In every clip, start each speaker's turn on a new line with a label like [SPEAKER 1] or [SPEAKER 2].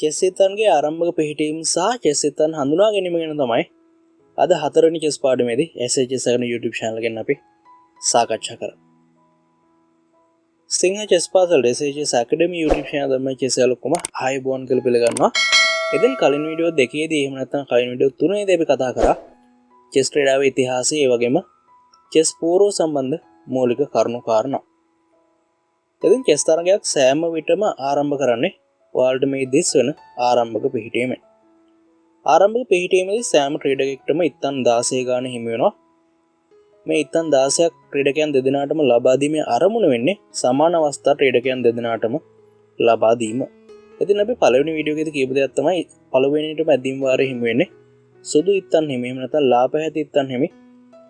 [SPEAKER 1] Chess සිතන්ගේ ආරම්භක පිහිටීම සහ chess සිතන් හඳුනා ගැනීම ගැන තමයි අද 4 වෙනි චෙස් පාඩමේදී SHS එකේ YouTube channel එකෙන් අපි සාකච්ඡා කරමු. සිංහ චෙස් පාසල් SHS Academy YouTube channel තමයි චෙස් යාළුවෝම ආයුබෝවන් කියලා පිළිගන්නවා. ඉතින් කලින් වීඩියෝ දෙකේදී එහෙම නැත්නම් කලින් වීඩියෝ තුනේදී අපි කතා කරා චෙස් ක්‍රීඩාවේ ඉතිහාසය ඒ වගේම චෙස් පූර්ව සම්බන්ධ මූලික කරුණු කාරණා. ඉතින් චෙස් තරගයක් සෑම විටම ආරම්භ කරන්නේ වර්ල්ඩ් මේ දිස් වෙන ආරම්භක පිහිටීමෙන්. ආරම්භක පිහිටීමේදී සෑම ක්‍රීඩකයෙකුටම ඉත්තන් 16 ගාන හිමි වෙනවා. මේ ඉත්තන් 16ක් ක්‍රීඩකයන් දෙදෙනාටම ලබා දීමේ අරමුණ වෙන්නේ සමාන අවස්ථා ක්‍රීඩකයන් දෙදෙනාටම ලබා දීම. ඉතින් අපි පළවෙනි වීඩියෝ එකේදී කියපු දෙයක් තමයි පළවෙනිටම ඇදීම් වාරයේ හිමි වෙන්නේ සුදු ඉත්තන් හිමි එහෙම නැත්නම් ලා පැහැති ඉත්තන් හිමි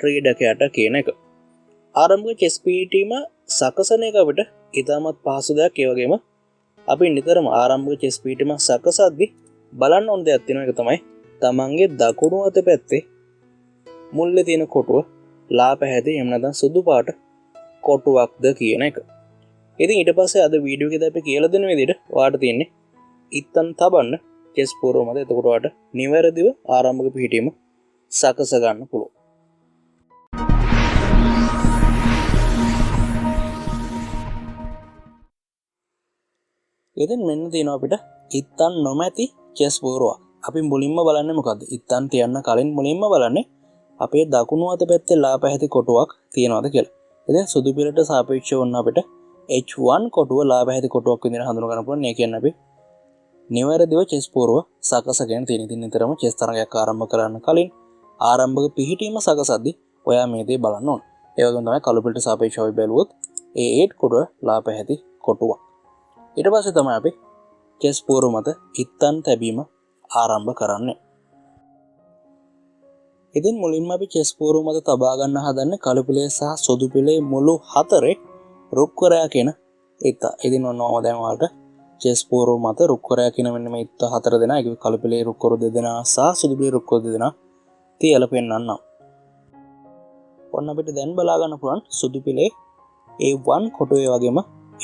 [SPEAKER 1] ක්‍රීඩකයාට කියන එක. ආරම්භක චෙස් පිහිටීම සකසන එක අපිට ඉතාමත් පහසු දෙයක්. ඒ වගේම අපි නිතරම ආරම්භක චෙස් පිහිටීම සකසද්දී බලන්න ඕන දෙයක් තියෙනවා. ඒක තමයි තමන්ගේ දකුණු අත පැත්තේ මුල්ලේ තියෙන කොටුව ලා පැහැති එහෙම නැත්නම් සුදු පාට කොටුවක්ද කියන එක. ඉතින් ඊට පස්සේ අද වීඩියෝ එකේදී අපි කියලා දෙන විදිහට ඔයාලට තියෙන්නේ ඉත්තන් තබන්න චෙස් පූර්ව මත. එතකොට ඔයාලට නිවැරදිව ආරම්භක පිහිටීම සකස ගන්න පුළුවන්. ඉතින් මෙන්න තියෙනවා අපිට ඉත්තන් නොමැති චෙස් පූර්වක්. අපි මුලින්ම බලන්නේ මොකද්ද? ඉත්තන් තියන්න කලින් මුලින්ම බලන්නේ අපේ දකුණු අත පැත්තේ ලා පැහැති කොටුවක් තියනවාද කියලා. ඉතින් සුදු පිළට සාපේක්ෂව වුණ අපිට H1 කොටුව ලා පැහැති කොටුවක් විදිහට හඳුනා ගන්න පුළුවන්. ඒ කියන්නේ අපි නිවැරදිව චෙස් පූර්ව සකසගෙන තියෙන. ඉතින් නිතරම චෙස් තරගයක් ආරම්භ කරන්න කලින් ආරම්භක පිහිටීම සකසද්දී ඔයා මේ දේ බලන්න ඕන. ඒ වගේම තමයි කළු පිළට සාපේක්ෂව බැලුවොත් A8 කොටුව ලා පැහැති කොටුවක්. ඊට පස්සේ තමයි අපි චෙස් පූර්ව මත ඉත්තන් තැබීම ආරම්භ කරන්නේ. ඉතින් මුලින්ම අපි චෙස් පූර්ව මත තබා ගන්න හදන්නේ කළු පිළේ සහ සුදු පිළේ මුළු හතරේ රුක්කරයා කියන ඉත්ත. ඉතින් ඔන්නෝම දැන් ඔයාලට චෙස් පූර්ව මත රුක්කරයා කියන මෙන්න මේ ඉත්ත හතර දෙනා, ඒක කළු පිළේ රුක්කරු දෙදෙනා සහ සුදු පිළේ රුක්කරු දෙදෙනා තියලා පෙන්නන්නම්. ඔන්න අපිට දැන් බලා ගන්න පුළුවන් සුදු පිළේ A1 කොටුවේ වගේම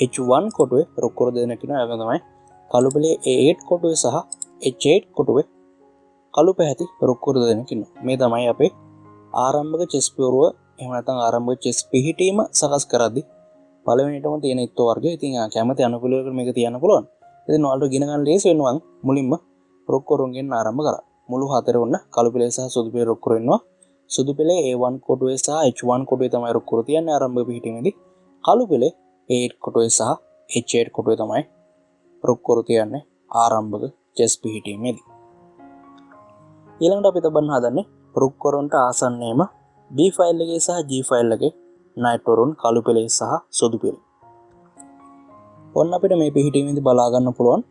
[SPEAKER 1] H1 කොටුවේ රුක්කරු දෙදෙනා කියන එක තමයි කළු පිළේ A8 කොටුවේ සහ H8 කොටුවේ කළු පැහැති රුක්කරු දෙදෙනා කියනවා. මේ තමයි අපේ ආරම්භක චෙස් පූර්ව එහෙම නැත්නම් ආරම්භක චෙස් පිහිටීම සකස් කරද්දී පළවෙනිටම තියෙන ඉත්ත වර්ගය. ඉතින් කැමති අනුකූලවකට මේක තියන්න පුළුවන්. ඉතින් ඔයාලට ඉගෙන ගන්න ලේසි වෙනවා මුලින්ම රුක්කරුන්ගෙන් ආරම්භ කරා. මුළු හතරේ වුණ කළු පිළේ සහ සුදු පිළේ රුක්කරු ඉන්නවා. සුදු පිළේ A1 කොටුවේ සහ H1 කොටුවේ තමයි රුක්කරු තියන්නේ ආරම්භක පිහිටීමේදී. කළු පිළේ A8 කොටුවේ සහ H8 කොටුවේ තමයි රුක්කරු තියන්නේ ආරම්භක චෙස් පිහිටීමේදී. ඊළඟට අපි තබන්න හදන්නේ රුක්කරුන්ට ආසන්නයේම B ෆයිල් එකේ සහ G ෆයිල් එකේ නයිට්‍රෝන් කළු පිළේ සහ සුදු පිළේ. ඔන්න අපිට මේ පිහිටීමේදී බලා ගන්න පුළුවන්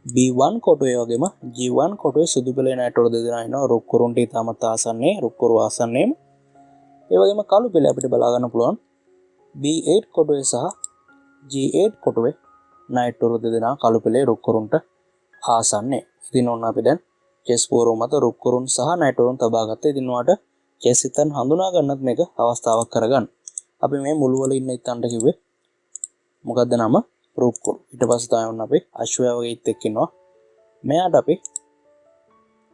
[SPEAKER 1] B1 කොටුවේ වගේම G1 කොටුවේ සුදු පිළේ නයිට්‍රෝන දෙදෙනා ඉන්නවා රුක්කරුන්ට ඉතාමත් ආසන්නයේ රුක්කරු ආසන්නයේම. ඒ වගේම කළු පිළේ අපිට බලා ගන්න පුළුවන් B8 කොටුවේ සහ G8 කොටුවේ නයිට්‍රෝන දෙදෙනා කළු පිළේ රුක්කරුන්ට ආසන්නයේ. ඉතින් ඔන්න අපි දැන් චෙස් පූර්ව මත රුක්කරුන් සහ නයිට්‍රෝන තබා ගත්තා. ඉතින් ඔයාලට චෙස් ඉත්තන් හඳුනා ගන්නත් මේක අවස්ථාවක් කරගන්න. අපි මේ මුළු වල ඉන්න ඉත්තන්ට කිව්වේ මොකද්ද නම? රුක්කරු. ඊට පස්සේ තමයි ඔන්න අපි අශ්වයා වගේ ඉත්තෙක් ඉන්නවා. මෙයාට අපි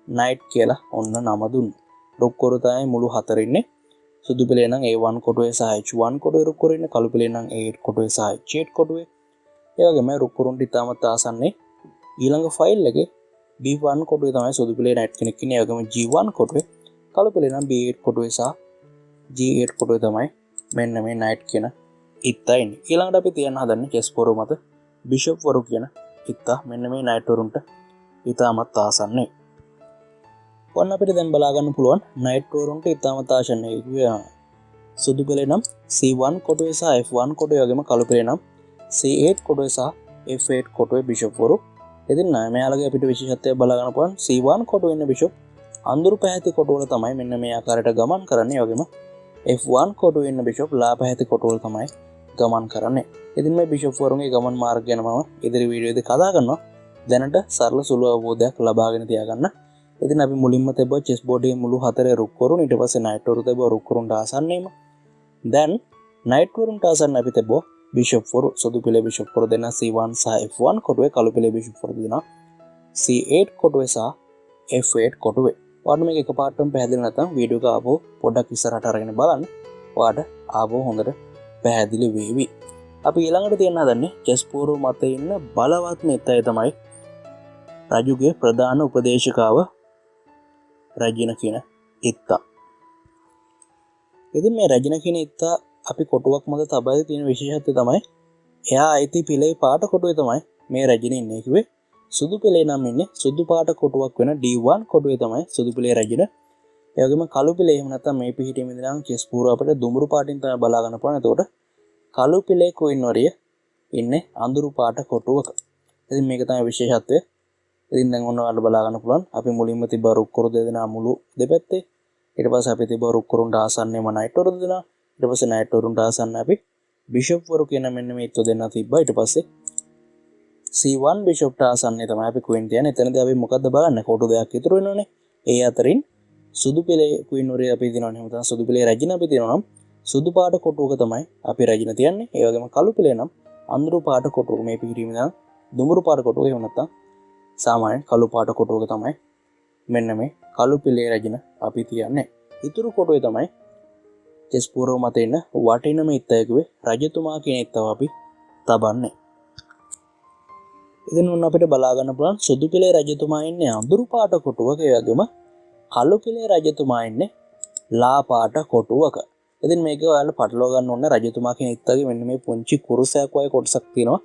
[SPEAKER 1] නයිට් කියලා ඔන්න නම දුන්නා. රුක්කරු තමයි මුළු හතර ඉන්නේ. සුදු පිළේ නම් A1 කොටුවේ සහ H1 කොටුවේ රුක්කරු ඉන්නේ. කළු පිළේ නම් A8 කොටුවේ සහ H8 කොටුවේ. ඒ වගේම රුක්කරුන්ට ඉතාමත් ආසන්නේ ඊළඟ ෆයිල් එකේ B1 කොටුවේ තමයි සුදු පිළේ නයිට් කෙනෙක් ඉන්නේ. ඒ වගේම G1 කොටුවේ කළු පිළේ නම් B8 කොටුවේ සහ G8 කොටුවේ තමයි මෙන්න මේ නයිට් කියන ඉත්තා ඉන්නේ. ඊළඟට අපි තියන්න හදන්නේ චෙස් පූර්ව මත බිෂප් වරු කියන ඉත්තා. මෙන්න මේ නයිට් වරුන්ට ඉතාමත් ආසන්නේ. ඔන්න අපිට දැන් බලා ගන්න පුළුවන් නයිට් වරුන්ට ඉතාමත් ආසන්නේ සුදු පිළේ නම් C1 කොටුවේ සහ F1 කොටුවේ වගේම කළු පිළේ නම් C8 කොටුවේ සහ F8 කොටුවේ බිෂප් වරු. ඉතින් මෙයාලගේ අපිට විශේෂත්වය බලා ගන්න පුළුවන් C1 කොටුවේ ඉන්න බිෂප් අඳුරු පැහැති කොටුවල තමයි මෙන්න මේ ආකාරයට ගමන් කරන්නේ. ඒ වගේම F1 කොටුවේ ඉන්න බිෂප් ලා පැහැති කොටුවල තමයි ගමන් කරන්නේ. ඉතින් මේ බිෂප් වරුන්ගේ ගමන් මාර්ග ගැන මම ඉදිරි වීඩියෝදී කතා කරනවා. දැනට සරල සුළු අවබෝධයක් ලබාගෙන තියාගන්න. ඉතින් අපි මුලින්ම තිබ්බ චෙස් බෝඩේ මුළු හතරේ රුක්කරුන්, ඊට පස්සේ නයිට් වරු තිබ්බ රුක්කරුන්ට ආසන්නේම. දැන් නයිට් වරුන්ට ආසන්න අපි තිබ්බ බිෂප් වරු, සුදු පිළේ බිෂප් වරු දෙන C1 සහ F1 කොටුවේ, කළු පිළේ බිෂප් වරු දෙන C8 කොටුවේ සහ F8 කොටුවේ. ඔයාලට මේක එකපාරටම පැහැදිලි නැත්නම් වීඩියෝ එක ආපහු පොඩ්ඩක් ඉස්සරහට අරගෙන බලන්න. ඔයාලට ආපහු හොඳට පැහැදිලි වේවි. අපි ඊළඟට තියන්න හදන්නේ චෙස් පූර්ව මතේ ඉන්න බලවත්ම එක්තය තමයි රජුගේ ප්‍රධාන උපදේශකාව රජින කියන එක්තා. ඉතින් මේ රජින කියන එක්තා අපි කොටුවක් මත තබලා තියෙන විශේෂත්වය තමයි එයා අයිති පිළේ පාට කොටුවේ තමයි මේ රජින ඉන්නේ කිව්වේ. සුදු පිළේ නම් ඉන්නේ සුදු පාට කොටුවක් වෙන D1 කොටුවේ තමයි සුදු පිළේ රජින. ඒ වගේම කළු පිළේ එහෙම නැත්නම් මේ පිහිටීමේ ඉඳන් චෙස් පූර්ව අපිට දුඹුරු පාටින් තමයි බලා ගන්න පුළුවන්. එතකොට කළු පිළේ කුයින් වරිය ඉන්නේ අඳුරු පාට කොටුවක. ඉතින් මේක තමයි විශේෂත්වය. ඉතින් දැන් ඔන්න ඔයාලට බලා ගන්න පුළුවන්. අපි මුලින්ම තිබ්බ රුක්කරු දෙදෙනා මුළු දෙපැත්තේ. ඊට පස්සේ අපි තිබ්බ රුක්කරුන්ට ආසන්නයේම නයිට් වරු දෙදෙනා. ඊට පස්සේ නයිට් වරුන්ට ආසන්න අපි බිෂප් වරු කියන මෙන්න මේ ඉත්තු දෙන්නා තිබ්බා. ඊට පස්සේ C1 බිෂප්ට ආසන්නයේ තමයි අපි කුයින් තියන්නේ. එතනදී අපි මොකද්ද බලන්නේ? කොටු දෙකක් ඉතුරු වෙනවනේ. ඒ අතරින් සුදු පිළේ කුයින් වරිය අපි දිනවනේ. එහෙම තමයි සුදු පිළේ රජින අපි දිනවනම් සුදු පාට කොටුවක තමයි අපි රජින තියන්නේ. ඒ වගේම කළු පිළේ නම් අඳුරු පාට කොටුවක මේ පිහිටීමේ ඉඳන් දුඹුරු පාට කොටුවක එහෙම නැත්නම් සාමාන්‍ය කළු පාට කොටුවක තමයි මෙන්න මේ කළු පිළේ රජින අපි තියන්නේ. ඉතුරු කොටුවේ තමයි චෙස් පූර්ව මතේ ඉන්න වටිනම ඉත්තයකුවේ රජතුමා කියන ඉත්තව අපි තබන්නේ. ඉතින් උන් අපිට බලා ගන්න පුළුවන් සුදු පිළේ රජතුමා ඉන්නේ අඳුරු පාට කොටුවක. ඒ වගේම කළු පිළේ රජතුමා ඉන්නේ ලා පාට කොටුවක. ඉතින් මේක ඔයාලා පටලවා ගන්න ඕනේ රජතුමා කියන ඉත්තගේ මෙන්න මේ පුංචි කුරුසයක් වගේ කොටසක් තියෙනවා.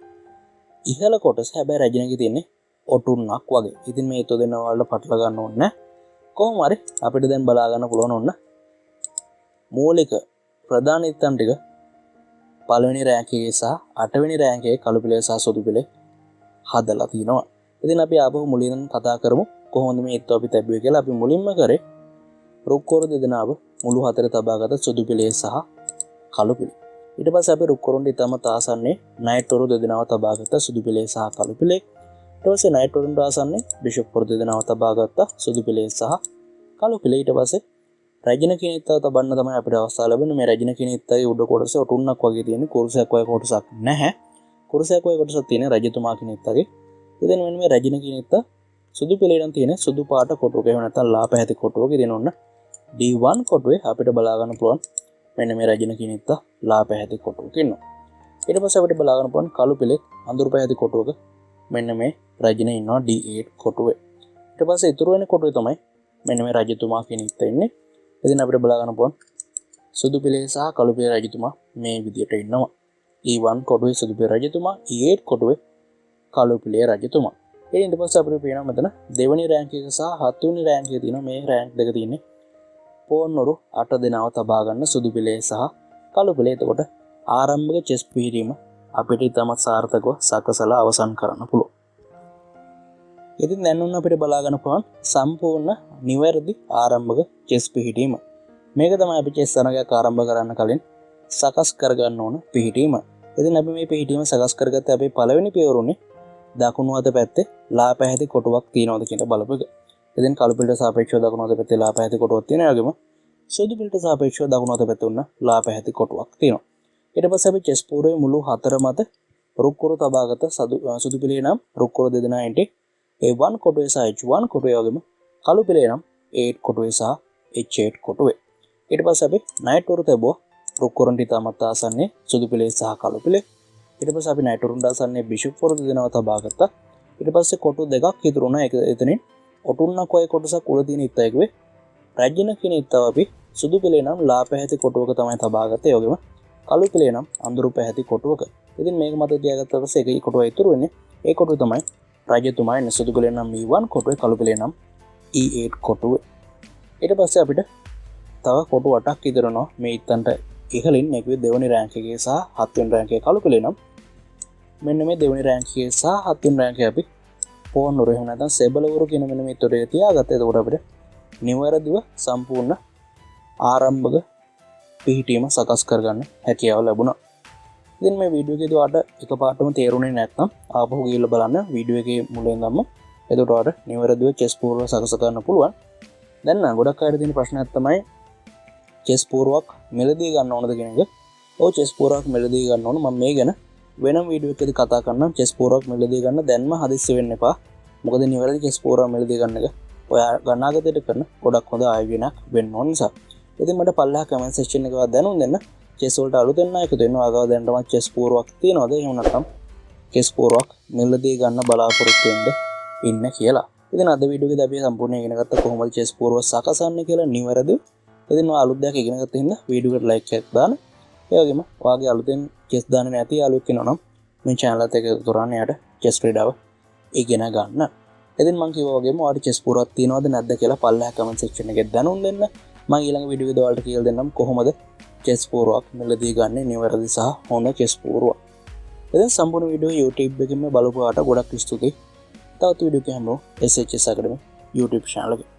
[SPEAKER 1] ඉහළ කොටස හැබැයි රජිනගේ තියෙන්නේ ඔටුන්නක් වගේ. ඉතින් මේ ඉත්තු දෙන්න ඔයාලා පටලවා ගන්න ඕනේ. කොහොම හරි අපිට දැන් බලා ගන්න පුළුවන් ඔන්න මූලික ප්‍රධාන ඉත්තන් ටික පළවෙනි රෑන්ක් එකේ සහ 8 වෙනි රෑන්ක් එකේ කළු පිළේ සහ සුදු පිළේ හදලා තිනවා. ඉතින් අපි ආපහු මුලින්ම කතා කරමු කොහොමද මේ ඉත්තු අපි තැබුවේ කියලා. අපි මුලින්ම කරේ රුක්කරු දෙදෙනාව මුළු හතරේ තබාගත සුදු පිළේ සහ කළු පිළේ. ඊට පස්සේ අපි රුක්කරුන්ට ඉතම තාසන්නේ නයිට් වරු දෙදෙනාව තබාගත සුදු පිළේ සහ කළු පිළේ. ඊට පස්සේ නයිට් වරුන්ට ආසන්නේ බිෂප් වරු දෙදෙනාව තබාගත සුදු පිළේ සහ කළු පිළේ. ඊට පස්සේ රජින කියන ඉත්තව තබන්න තමයි අපිට අවස්ථාව ලැබෙන්නේ. මේ රජින කියන ඉත්තගේ උඩ කොටසේ ඔටුන්නක් වගේ තියෙන කුරුසයක් වගේ කොටසක් නැහැ. කුරුසයක් වගේ කොටසක් තියෙන රජතුමා කියන ඉත්තගේ. ඉතින් මෙන්න මේ රජින කියන ඉත්ත සුදු පිළේ නම් තියෙන සුදු පාට කොටුවක එහෙම නැත්නම් ලා පැහැති කොටුවක ඉතින් ඔන්න D1 කොටුවේ අපිට බලා ගන්න පුළුවන් මෙන්න මේ රජින කියන ඉත්ත ලා පැහැති කොටුවක ඉන්නවා. ඊට පස්සේ අපිට බලා ගන්න පුළුවන් කළු පිළේ අඳුරු පැහැති කොටුවක මෙන්න මේ රජින ඉන්නවා D8 කොටුවේ. ඊට පස්සේ ඉතුරු වෙන කොටුවේ තමයි මෙන්න මේ රජතුමා කියන ඉත්ත ඉන්නේ. ඉතින් අපිට බලා ගන්න පුළුවන් සුදු පිළේ සහ කළු පිළේ රජතුමා මේ විදියට ඉන්නවා. E1 කොටුවේ සුදු පිළේ රජතුමා, E8 කොටුවේ කළු පිළේ රජතුමා. ඊට පස්සේ අපිට පේනවා මෙතන දෙවෙනි රෑන්ක් එක සහ 7 වෙනි රෑන්ක් එකේ තියෙන මේ රෑන්ක් දෙක තියෙන්නේ පෝන්නරු 8 දෙනාව තබා ගන්න සුදු පිළේ සහ කළු පිළේ. එතකොට ආරම්භක චෙස් පිහිටීම අපිට ඉතාමත් සාර්ථකව සකසලා අවසන් කරන්න පුළුවන්. ඉතින් දැන් උන් අපිට බලා ගන්න පුළුවන් සම්පූර්ණ නිවැරදි ආරම්භක චෙස් පිහිටීම. මේක තමයි අපි චෙස් තරගයක් ආරම්භ කරන්න කලින් සකස් කරගන්න ඕන පිහිටීම. ඉතින් අපි මේ පිහිටීම සකස් කරගත්තේ අපි පළවෙනි පියවරුනේ දකුණු අත පැත්තේ ලා පැහැති කොටුවක් තියනවද කියන බලපු එක. ඉතින් කළු පිළට සාපේක්ෂව දකුණු අත පැත්තේ ලා පැහැති කොටුවක් තියෙනවා. ඒ වගේම සුදු පිළට සාපේක්ෂව දකුණු අත පැත්තේ උන්න ලා පැහැති කොටුවක් තියෙනවා. ඊට පස්සේ අපි චෙස් පූර්වයේ මුළු හතර මත රුක්කරු තබාගත සුදු පිළේ නම් රුක්කරු දෙදෙනා ඉන්නේ A1 කොටුවේ සහ H1 කොටුවේ වගේම කළු පිළේ නම් A8 කොටුවේ සහ H8 කොටුවේ. ඊට පස්සේ අපි නයිට් වරු තැබුවා රුක්කරුන්ට ඉතාමත් ආසන්නේ සුදු පිළේ සහ කළු පිළේ. ඊට පස්සේ අපි නයිට් වරුන්ට ආසන්නේ බිෂප් වරු දෙදෙනාව තබාගත්තා. ඊට පස්සේ කොටු දෙකක් ඉතුරු වුණා. එතනින් ඔටුන්නක් වගේ කොටසක් උඩ තියෙන ඉත්තයකුවේ රජින කියන ඉත්තව අපි සුදු පිළේ නම් ලා පැහැති කොටුවක තමයි තබාගත්තේ. ඒ වගේම කළු පිළේ නම් අඳුරු පැහැති කොටුවක. ඉතින් මේක මත තියාගත්ත පස්සේ එකයි කොටුව ඉතුරු වෙන්නේ. ඒ කොටුව තමයි රජතුමා ඉන්නේ සුදු පිළේ නම් E1 කොටුවේ කළු පිළේ නම් E8 කොටුවේ. ඊට පස්සේ අපිට තව කොටු 8ක් ඉතුරු වෙනවා මේ ඉත්තන්ට ඉහළින්. මේකේ දෙවෙනි රෑන්ක් එකේ සහ 7 වෙනි රෑන්ක් එකේ කළු පිළේ නම් මෙන්න මේ දෙවෙනි රෑන්ක් එකේ සහ 7 වෙනි රෑන්ක් එකේ අපි පෝන්නරු එහෙම නැත්නම් සෙබළවරු කියන මෙන්න මේ තොරේ තියාගත්තා. එතකොට අපිට නිවැරදිව සම්පූර්ණ ආරම්භක පිහිටීම සකස් කරගන්න හැකියාව ලැබුණා. ඉතින් මේ වීඩියෝ එකේදී ඔයාලට එකපාරටම තේරුනේ නැත්නම් ආපහු ගිහලා බලන්න වීඩියෝ එකේ මුලින් ඉඳන්ම. එතකොට ඔයාලට නිවැරදිව චෙස් පූර්ව සකස ගන්න පුළුවන්. දැන් ගොඩක් අයට තියෙන ප්‍රශ්නයක් තමයි චෙස් පූර්වක් මෙලදී ගන්න ඕනද කියන එක. ඔව් චෙස් පූර්වක් මෙලදී ගන්න ඕන. මම මේ ගැන වෙනම වීඩියෝ එකකදී කතා කරන්නම්. චෙස් පූර්වක් මෙලදී ගන්න දැන්ම හදිස්සි වෙන්න එපා. මොකද නිවැරදි චෙස් පුවරුවක් මිලදී ගන්න එක ඔයා ගණනාගතයට කරන ගොඩක් හොඳ ආයෝජනයක් වෙන්න ඕන නිසා. ඉතින් මට පල්ලෙහා කමෙන්ට් සෙක්ෂන් එකේ දැනුම් දෙන්න චෙස් වලට අලුතෙන් එකතු වෙන්න ආගව දැනටම චෙස් පුවරුවක් තියනවද එහෙම නැත්නම් චෙස් පුවරුවක් මිලදී ගන්න බලාපොරොත්තු වෙන්න ඉන්න කියලා. ඉතින් අද වීඩියෝ එකේදී අපි සම්පූර්ණයෙන් ඉගෙන ගත්ත කොහොමද චෙස් පුවරුව සකසන්නේ කියලා නිවැරදිව. ඉතින් ඔයා අලුත් දෙයක් ඉගෙන ගත්ත හින්දා වීඩියෝ එකට ලයික් එකක් දාන්න. ඒ වගේම ඔයාගේ අලුතෙන් චෙස් දාන්නේ නැති යාළුවෙක් ඉන්නවා නම් මේ channel එකත් එක්ක එකතු කරන්න යාට චෙස් ක්‍රීඩාව ඉගෙන ගන්න. ඉතින් මම කිව්වා වගේම ඔයාලට චෙස් පුවරුවක් තියනවද නැද්ද කියලා පල්ලෙහා කමෙන්ට් සෙක්ෂන් එකේ දැනුම් දෙන්න. මම ඊළඟ වීඩියෝ එකේදී ඔයාලට කියලා දෙන්නම් කොහොමද චෙස් පුවරුවක් මිලදී ගන්න නිවැරදි සහ හොඳ චෙස් පුවරුවක්. ඉතින් සම්පූර්ණ වීඩියෝ YouTube එකකින්ම බලපුවාට ගොඩක් ස්තුතියි. තවත් වීඩියෝ එකක් හම්බෙමු SHS Academy YouTube channel එකේ.